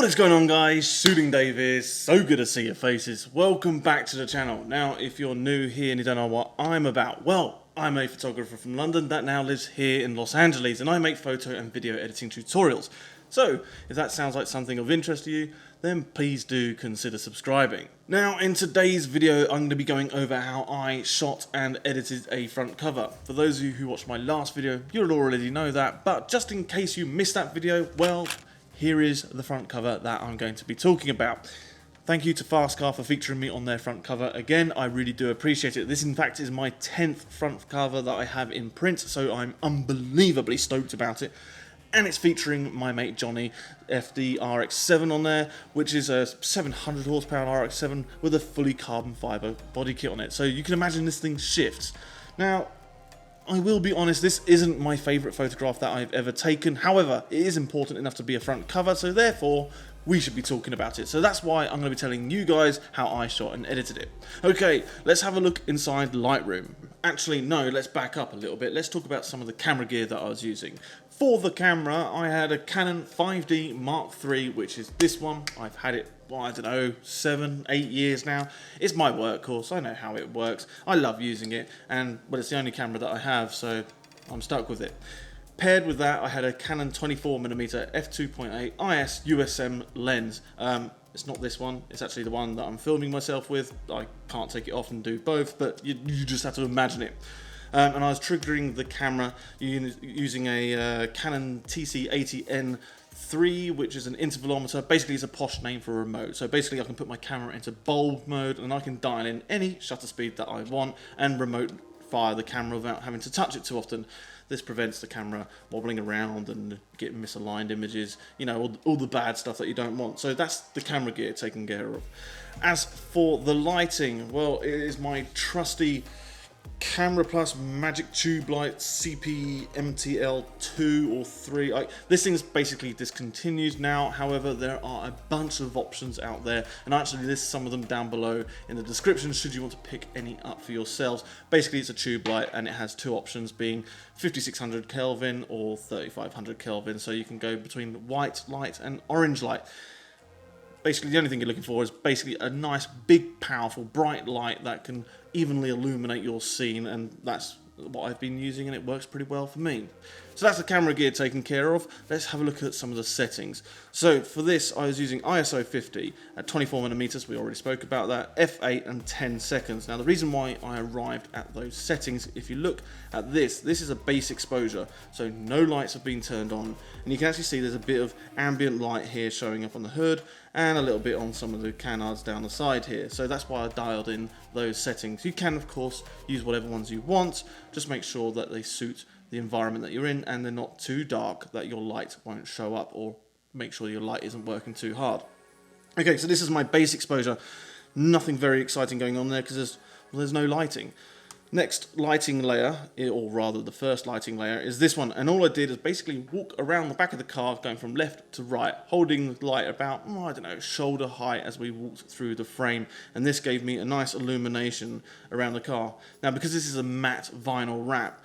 What is going on, guys? Shooting Dave here. So good to see your faces. Welcome back to the channel. Now, if you're new here and you don't know what I'm about, well, I'm a photographer from London that now lives here in Los Angeles, and I make photo and video editing tutorials. So, if that sounds like something of interest to you, then please do consider subscribing. Now, in today's video, I'm going to be going over how I shot and edited a front cover. For those of you who watched my last video, you'll already know that, but just in case you missed that video, well, here is the front cover that I'm going to be talking about. Thank you to Fastcar for featuring me on their front cover again. I really do appreciate it. This, in fact, is my 10th front cover that I have in print, so I'm unbelievably stoked about it. And it's featuring my mate Johnny FD RX-7 on there, which is a 700 horsepower RX-7 with a fully carbon fiber body kit on it. So you can imagine this thing shifts. Now, I will be honest, this isn't my favourite photograph that I've ever taken. However, it is important enough to be a front cover, so therefore we should be talking about it. So that's why I'm going to be telling you guys how I shot and edited it. Okay, let's have a look inside Lightroom. Actually, no, let's back up a little bit. Let's talk about some of the camera gear that I was using. For the camera, I had a Canon 5D Mark III, which is this one. I've had it, well, I don't know, 7, 8 years now. It's my workhorse. I know how it works. I love using it, and well, it's the only camera that I have, so I'm stuck with it. Paired with that, I had a Canon 24mm f2.8 IS USM lens. It's not this one, it's actually the one that I'm filming myself with. I can't take it off and do both, but you just have to imagine it. And I was triggering the camera using a Canon TC80N3, which is an intervalometer. Basically, it's a posh name for a remote. So basically, I can put my camera into bulb mode, and I can dial in any shutter speed that I want and remote fire the camera without having to touch it too often. This prevents the camera wobbling around and getting misaligned images, you know, all the bad stuff that you don't want. So that's the camera gear taken care of. As for the lighting, well, it is my trusty Camera Plus Magic Tube Light CP MTL 2 or 3. This thing is basically discontinued now. However, there are a bunch of options out there, and I actually list some of them down below in the description should you want to pick any up for yourselves. Basically, it's a tube light and it has two options, being 5600 Kelvin or 3500 Kelvin, so you can go between white light and orange light. Basically, the only thing you're looking for is basically a nice, big, powerful, bright light that can evenly illuminate your scene, and that's what I've been using, and it works pretty well for me. So that's the camera gear taken care of. Let's have a look at some of the settings. So for this, I was using ISO 50 at 24mm, we already spoke about that, f8 and 10 seconds. Now the reason why I arrived at those settings, if you look at this is a base exposure, so no lights have been turned on, and you can actually see there's a bit of ambient light here showing up on the hood, and a little bit on some of the canards down the side here. So that's why I dialed in those settings. You can, of course, use whatever ones you want, just make sure that they suit the environment that you're in and they're not too dark that your light won't show up, or make sure your light isn't working too hard. Okay, so this is my base exposure. Nothing very exciting going on there because there's no lighting. Next lighting layer, or rather the first lighting layer, is this one, and all I did is basically walk around the back of the car going from left to right, holding the light about, I don't know, shoulder height as we walked through the frame, and this gave me a nice illumination around the car. Now because this is a matte vinyl wrap,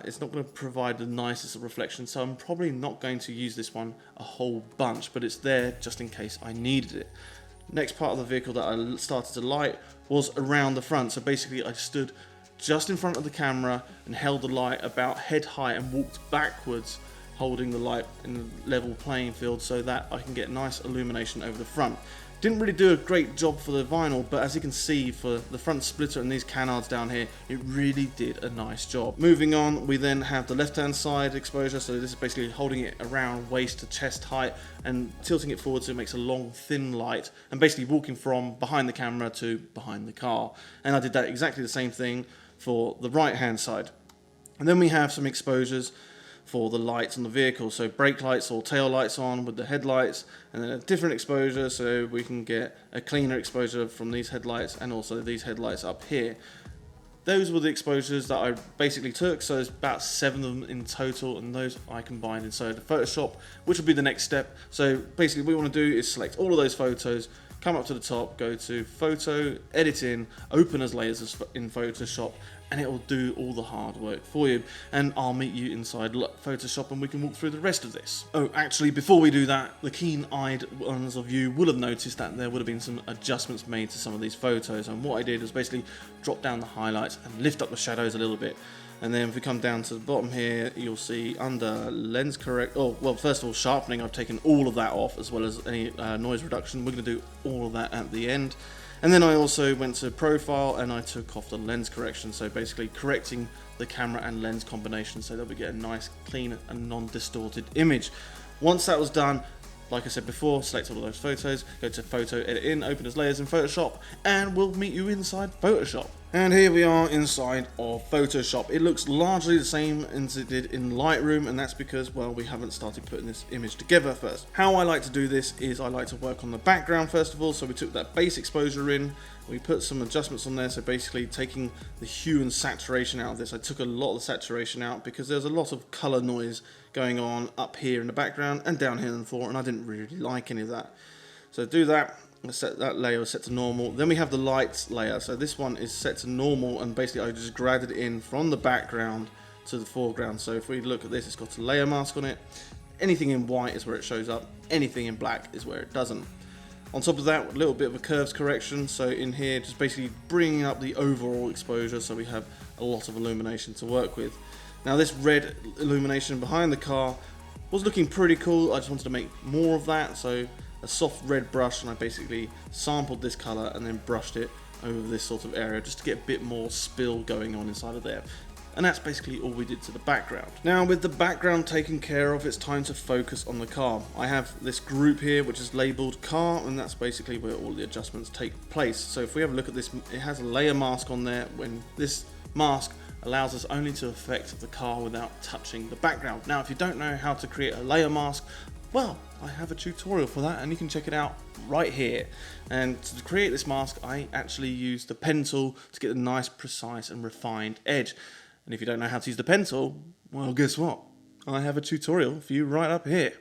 it's not going to provide the nicest of reflection, so I'm probably not going to use this one a whole bunch, but it's there just in case I needed it. Next part of the vehicle that I started to light was around the front, so basically I stood just in front of the camera and held the light about head height and walked backwards, holding the light in a level playing field so that I can get nice illumination over the front. Didn't really do a great job for the vinyl, but as you can see for the front splitter and these canards down here, it really did a nice job. Moving on, we then have the left hand side exposure, so this is basically holding it around waist to chest height and tilting it forward so it makes a long thin light, and basically walking from behind the camera to behind the car. And I did that exactly the same thing for the right hand side. And then we have some exposures for the lights on the vehicle, so brake lights or tail lights on with the headlights, and then a different exposure so we can get a cleaner exposure from these headlights and also these headlights up here. Those were the exposures that I basically took, so there's about 7 of them in total, and those I combined inside the Photoshop, which will be the next step. So basically what we want to do is select all of those photos, come up to the top, go to photo, editing, open as layers in Photoshop, and it will do all the hard work for you. And I'll meet you inside Photoshop and we can walk through the rest of this. Oh, actually, before we do that, the keen-eyed ones of you will have noticed that there would have been some adjustments made to some of these photos. And what I did was basically drop down the highlights and lift up the shadows a little bit. And then if we come down to the bottom here, you'll see under lens correct, oh, well, first of all, sharpening, I've taken all of that off, as well as any noise reduction. We're going to do all of that at the end. And then I also went to profile and I took off the lens correction. So basically correcting the camera and lens combination so that we get a nice, clean and non-distorted image. Once that was done, like I said before, select all of those photos, go to photo, edit in, open as layers in Photoshop, and we'll meet you inside Photoshop. And here we are inside of Photoshop. It looks largely the same as it did in Lightroom, and that's because, well, we haven't started putting this image together first. How I like to do this is I like to work on the background first of all. So we took that base exposure in, we put some adjustments on there, so basically taking the hue and saturation out of this. I took a lot of the saturation out because there's a lot of color noise going on up here in the background and down here in the floor, and I didn't really like any of that. So do that. Set that layer set to normal. Then we have the lights layer. So this one is set to normal, and basically I just grabbed it in from the background to the foreground. So if we look at this, it's got a layer mask on it. Anything in white is where it shows up. Anything in black is where it doesn't. On top of that, a little bit of a curves correction. So in here, just basically bringing up the overall exposure so we have a lot of illumination to work with. Now this red illumination behind the car was looking pretty cool. I just wanted to make more of that. So a soft red brush, and I basically sampled this color and then brushed it over this sort of area just to get a bit more spill going on inside of there. And that's basically all we did to the background. Now with the background taken care of, it's time to focus on the car. I have this group here which is labeled car, and that's basically where all the adjustments take place. So if we have a look at this, it has a layer mask on there. When this mask allows us only to affect the car without touching the background. Now if you don't know how to create a layer mask, well, I have a tutorial for that and you can check it out right here. And to create this mask, I actually used the pen tool to get a nice, precise and refined edge. And if you don't know how to use the pen tool, well, guess what? I have a tutorial for you right up here.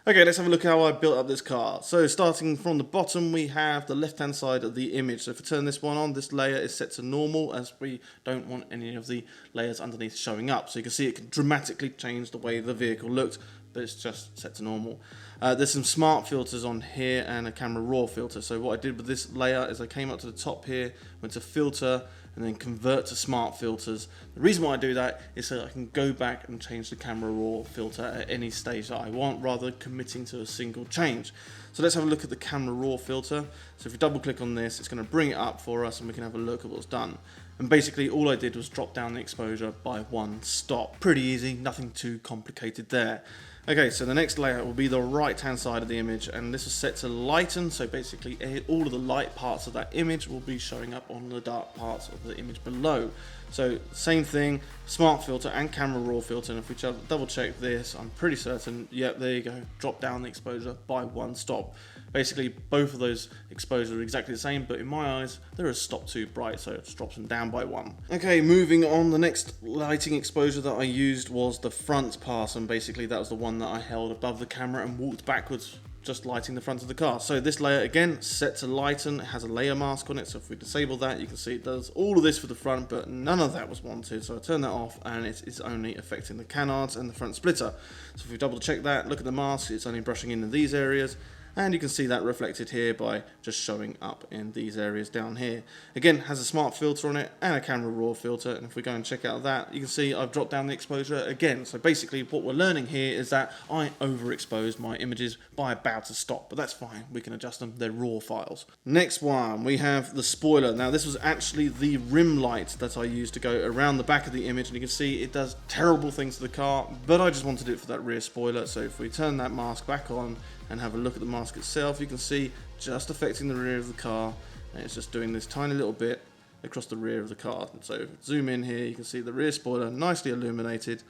Okay, let's have a look how I built up this car. So starting from the bottom, we have the left-hand side of the image. So if I turn this one on, this layer is set to normal, as we don't want any of the layers underneath showing up. So you can see it can dramatically change the way the vehicle looked, but it's just set to normal. There's some smart filters on here and a camera raw filter. So what I did with this layer is I came up to the top here, went to filter, and then convert to smart filters. The reason why I do that is so I can go back and change the camera raw filter at any stage that I want, rather than committing to a single change. So let's have a look at the camera raw filter. So if we double click on this, it's going to bring it up for us and we can have a look at what's done. And basically all I did was drop down the exposure by one stop. Pretty easy, nothing too complicated there. Okay, so the next layer will be the right hand side of the image, and this is set to lighten, so basically all of the light parts of that image will be showing up on the dark parts of the image below. So same thing, smart filter and camera raw filter, and if we double check this, I'm pretty certain, yep, there you go, drop down the exposure by one stop. Basically both of those exposures are exactly the same, but in my eyes they're a stop too bright, so it just drops them down by one. Okay, moving on, the next lighting exposure that I used was the front pass, and basically that was the one that I held above the camera and walked backwards, just lighting the front of the car. So this layer again, set to lighten, it has a layer mask on it, so if we disable that you can see it does all of this for the front, but none of that was wanted, so I turned that off and it's only affecting the canards and the front splitter. So if we double check that, look at the mask, it's only brushing into these areas. And you can see that reflected here by just showing up in these areas down here. Again, has a smart filter on it and a camera raw filter. And if we go and check out that, you can see I've dropped down the exposure again. So basically what we're learning here is that I overexposed my images by about a stop, but that's fine. We can adjust them, they're raw files. Next one, we have the spoiler. Now this was actually the rim light that I used to go around the back of the image. And you can see it does terrible things to the car, but I just wanted it for that rear spoiler. So if we turn that mask back on, and have a look at the mask itself, you can see just affecting the rear of the car, and it's just doing this tiny little bit across the rear of the car. And so zoom in here, you can see the rear spoiler nicely illuminated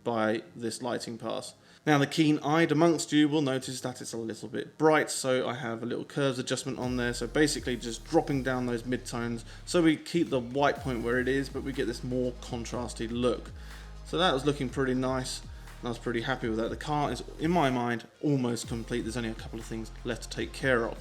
by this lighting pass. Now the keen-eyed amongst you will notice that it's a little bit bright, so I have a little curves adjustment on there, so basically just dropping down those mid-tones so we keep the white point where it is, but we get this more contrasted look. So that was looking pretty nice. And I was pretty happy with that. The car is, in my mind, almost complete. There's only a couple of things left to take care of.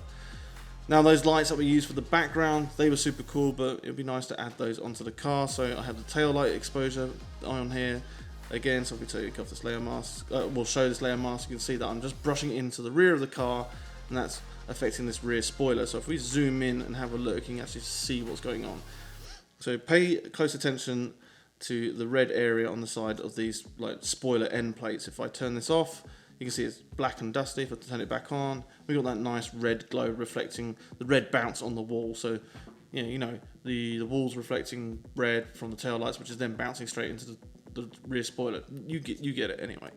Now those lights that we used for the background, they were super cool, but it would be nice to add those onto the car. So I have the tail light exposure on here. Again, so if we take off this layer mask, we'll show this layer mask, you can see that I'm just brushing into the rear of the car, and that's affecting this rear spoiler. So if we zoom in and have a look, you can actually see what's going on. So pay close attention to the red area on the side of these like spoiler end plates. If I turn this off, you can see it's black and dusty. If I turn it back on, we got that nice red glow reflecting the red bounce on the wall. So you know the wall's reflecting red from the tail lights, which is then bouncing straight into the rear spoiler. You get it anyway.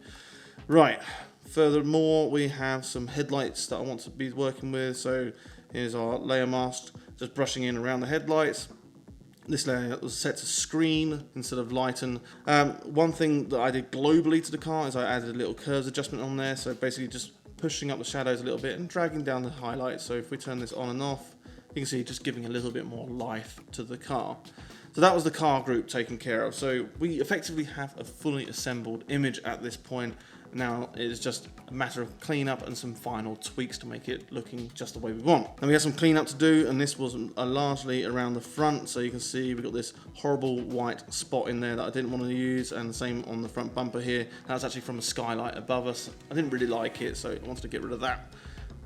Right. Furthermore, we have some headlights that I want to be working with. So here's our layer mask, just brushing in around the headlights. This layer was set to screen instead of lighten. One thing that I did globally to the car is I added a little curves adjustment on there. So basically just pushing up the shadows a little bit and dragging down the highlights. So if we turn this on and off, you can see just giving a little bit more life to the car. So that was the car group taken care of. So we effectively have a fully assembled image at this point. Now it is just a matter of cleanup and some final tweaks to make it looking just the way we want. And we have some cleanup to do, and this was largely around the front. So you can see we've got this horrible white spot in there that I didn't want to use, and the same on the front bumper here. That was actually from a skylight above us. I didn't really like it, so I wanted to get rid of that.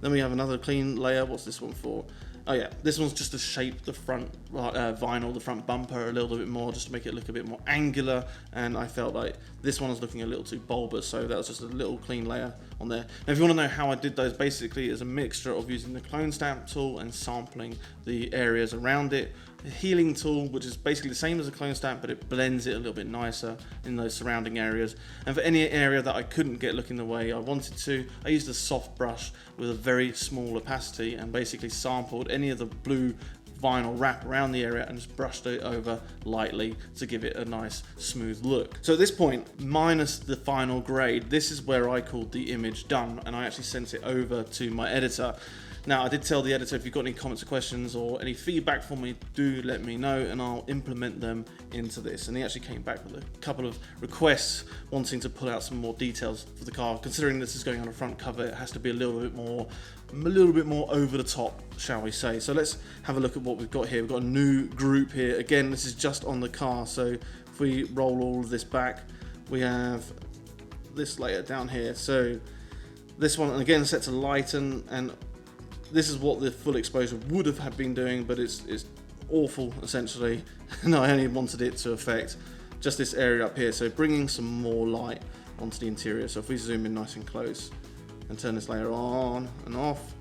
Then we have another clean layer. What's this one for? Oh yeah, this one's just to shape the front vinyl, the front bumper a little bit more, just to make it look a bit more angular, and I felt like this one was looking a little too bulbous, so that was just a little clean layer on there. Now if you want to know how I did those, basically it's a mixture of using the clone stamp tool and sampling the areas around it. The healing tool, which is basically the same as a clone stamp, but it blends it a little bit nicer in those surrounding areas. And for any area that I couldn't get looking the way I wanted to, I used a soft brush with a very small opacity and basically sampled any of the blue vinyl wrap around the area and just brushed it over lightly to give it a nice smooth look. So at this point, minus the final grade, this is where I called the image done, and I actually sent it over to my editor. Now, I did tell the editor, if you've got any comments or questions or any feedback for me, do let me know and I'll implement them into this. And he actually came back with a couple of requests wanting to pull out some more details for the car. Considering this is going on a front cover, it has to be a little bit more over the top, shall we say. So let's have a look at what we've got here. We've got a new group here. Again, this is just on the car. So if we roll all of this back, we have this layer down here. So this one, again, set to lighten, and this is what the full exposure would have been doing, but it's awful essentially. And I only wanted it to affect just this area up here. So bringing some more light onto the interior. So if we zoom in nice and close and turn this layer on and off,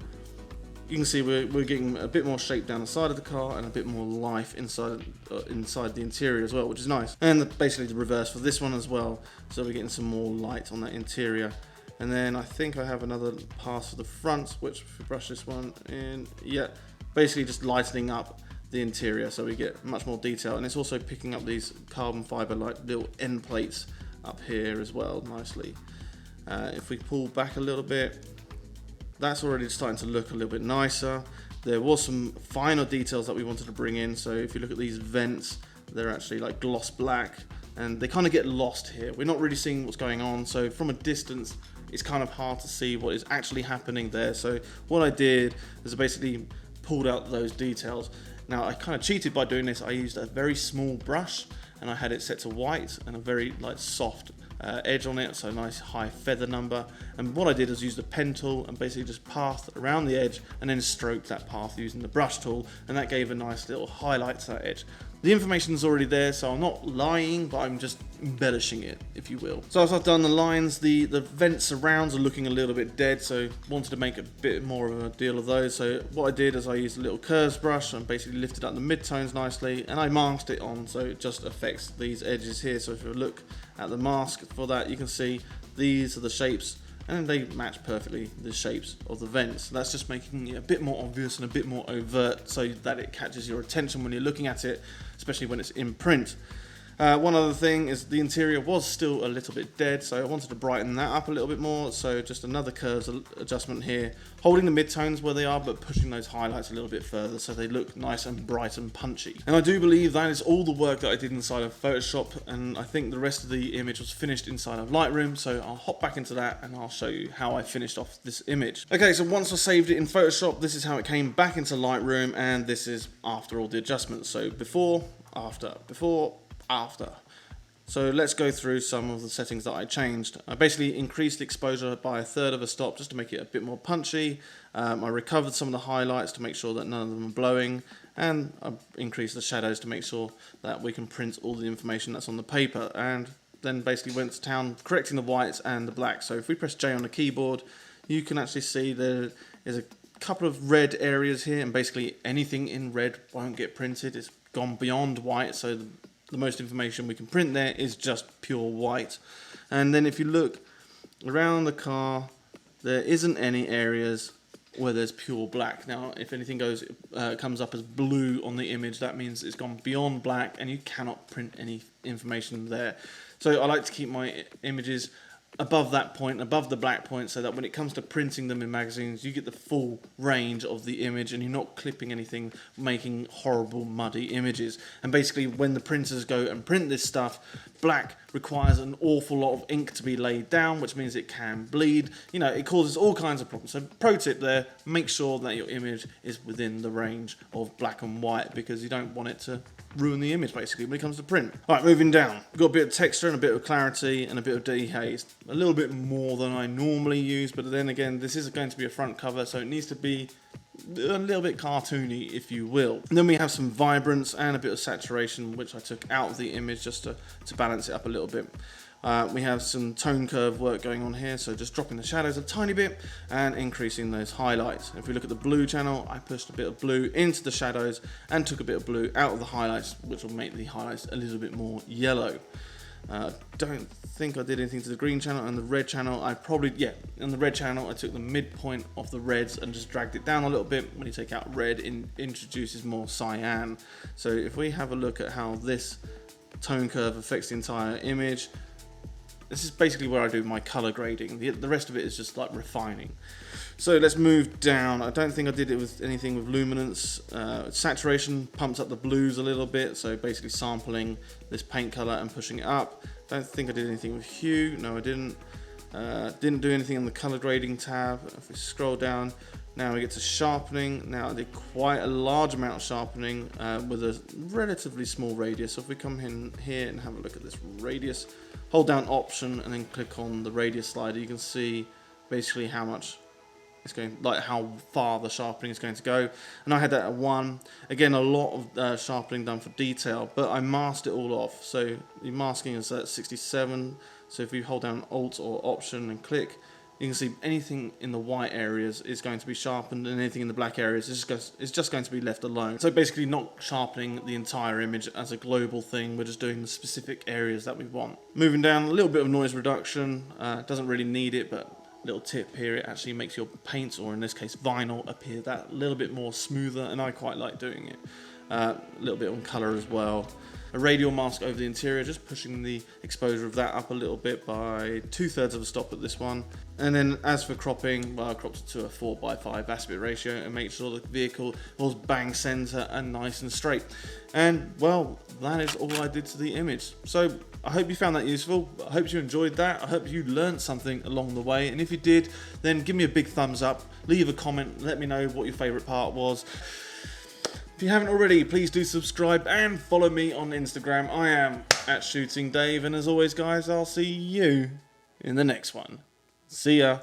you can see we're getting a bit more shape down the side of the car and a bit more life inside the interior as well, which is nice. And basically the reverse for this one as well. So we're getting some more light on that interior. And then I think I have another pass for the front, which if we brush this one in, yeah, basically just lightening up the interior so we get much more detail. And it's also picking up these carbon fiber like little end plates up here as well nicely. If we pull back a little bit, that's already starting to look a little bit nicer. There was some finer details that we wanted to bring in. So if you look at these vents, they're actually like gloss black and they kind of get lost here. We're not really seeing what's going on. So from a distance, it's kind of hard to see what is actually happening there. So what I did is I basically pulled out those details. Now I kind of cheated by doing this. I used a very small brush and I had it set to white and a very like soft edge on it, so a nice high feather number. And what I did is use the pen tool and basically just pathed around the edge and then stroked that path using the brush tool, and that gave a nice little highlight to that edge. The information is already there, so I'm not lying, but I'm just embellishing it, if you will. So as I've done the lines, the vent surrounds are looking a little bit dead, so wanted to make a bit more of a deal of those. So what I did is I used a little curves brush and basically lifted up the midtones nicely, and I masked it on, so it just affects these edges here. So if you look at the mask for that, you can see these are the shapes, and they match perfectly the shapes of the vents. That's just making it a bit more obvious and a bit more overt so that it catches your attention when you're looking at it, especially when it's in print. One other thing is the interior was still a little bit dead, so I wanted to brighten that up a little bit more. So just another curves adjustment here, holding the midtones where they are, but pushing those highlights a little bit further so they look nice and bright and punchy. And I do believe that is all the work that I did inside of Photoshop, and I think the rest of the image was finished inside of Lightroom, so I'll hop back into that and I'll show you how I finished off this image. Okay, so once I saved it in Photoshop, this is how it came back into Lightroom, and this is after all the adjustments. So before, after, before, after. So let's go through some of the settings that I changed. I basically increased the exposure by 1/3 of a stop just to make it a bit more punchy. I recovered some of the highlights to make sure that none of them are blowing, and I increased the shadows to make sure that we can print all the information that's on the paper, and then basically went to town correcting the whites and the blacks. So if we press J on the keyboard, you can actually see there is a couple of red areas here, and basically anything in red won't get printed. It's gone beyond white, so the most information we can print there is just pure white. And then if you look around the car, there isn't any areas where there's pure black. Now, if anything comes up as blue on the image, that means it's gone beyond black and you cannot print any information there. So I like to keep my images above that point, above the black point, so that when it comes to printing them in magazines, you get the full range of the image and you're not clipping anything, making horrible muddy images. And basically when the printers go and print this stuff, black requires an awful lot of ink to be laid down, which means it can bleed. You know, it causes all kinds of problems. So pro tip there, make sure that your image is within the range of black and white, because you don't want it to ruin the image basically when it comes to print. Alright, moving down. We've got a bit of texture and a bit of clarity and a bit of dehaze. A little bit more than I normally use, but then again, this is going to be a front cover, so it needs to be a little bit cartoony, if you will. And then we have some vibrance and a bit of saturation, which I took out of the image just to balance it up a little bit. We have some tone curve work going on here, so just dropping the shadows a tiny bit and increasing those highlights. If we look at the blue channel, I pushed a bit of blue into the shadows and took a bit of blue out of the highlights, which will make the highlights a little bit more yellow. Don't think I did anything to the green channel. And the red channel, in the red channel I took the midpoint of the reds and just dragged it down a little bit. When you take out red, it introduces more cyan. So if we have a look at how this tone curve affects the entire image, this is basically where I do my color grading. The rest of it is just like refining. So let's move down. I don't think I did it with anything with luminance. Saturation pumps up the blues a little bit, so basically sampling this paint color and pushing it up. Don't think I did anything with hue. No, I didn't. Didn't do anything on the color grading tab. If we scroll down, now we get to sharpening. Now I did quite a large amount of sharpening with a relatively small radius. So if we come in here and have a look at this radius, hold down Option and then click on the radius slider, you can see basically how much it's going, like how far the sharpening is going to go. And I had that at 1. Again, a lot of sharpening done for detail, but I masked it all off. So the masking is at 67. So if you hold down Alt or Option and click, you can see anything in the white areas is going to be sharpened, and anything in the black areas is just going to be left alone. So basically not sharpening the entire image as a global thing, we're just doing the specific areas that we want. Moving down, a little bit of noise reduction, doesn't really need it, but little tip here, it actually makes your paint, or in this case vinyl, appear that little bit more smoother, and I quite like doing it. A little bit on colour as well. A radial mask over the interior, just pushing the exposure of that up a little bit by 2/3 of a stop at this one. And then as for cropping, well, I cropped it to a 4:5 aspect ratio and make sure the vehicle was bang center and nice and straight. And well, that is all I did to the image. So I hope you found that useful. I hope you enjoyed that. I hope you learned something along the way. And if you did, then give me a big thumbs up, leave a comment, let me know what your favorite part was. If you haven't already, please do subscribe and follow me on Instagram. I am @ShootingDave, and as always guys, I'll see you in the next one. See ya.